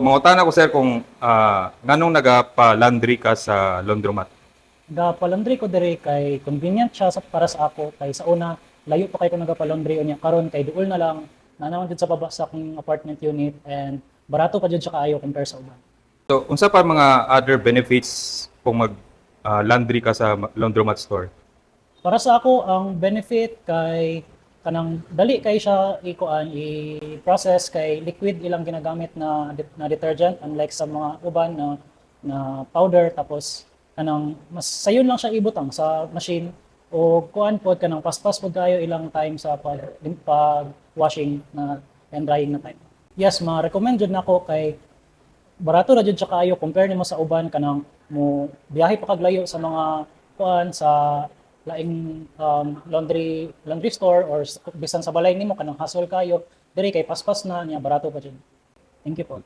mangutana ko sir kung nganong nagapa-laundry ka sa laundromat. Gapalaundry ko diri kay convenient siya para sa ako kay sa una layo pa kay ko nagapalaundry unya karon kay duol na lang nanaman jud sa baba sa akong apartment unit and barato pa jud siya kaayo compare sa uban. So, unsa pa mga other benefits kung mag laundry ka sa laundromat store? Para sa ako ang benefit kay kanang dali kay siya i-process kay liquid ilang ginagamit na detergent unlike sa mga uban na powder tapos kanang mas sayon lang siya ibutang sa machine o kuan pod kanang paspas pod kayo ilang time sa pag washing na and drying na time. Yes, ma-recommend jud nako kay barato ra jud siya kaayo compare nimo sa uban kanang mo biyahe pa kag layo sa mga kuan sa laing laundry store or bisan sa balay nimo kanang hassle kayo diri kay paspas na niya barato pa jud. Thank you po.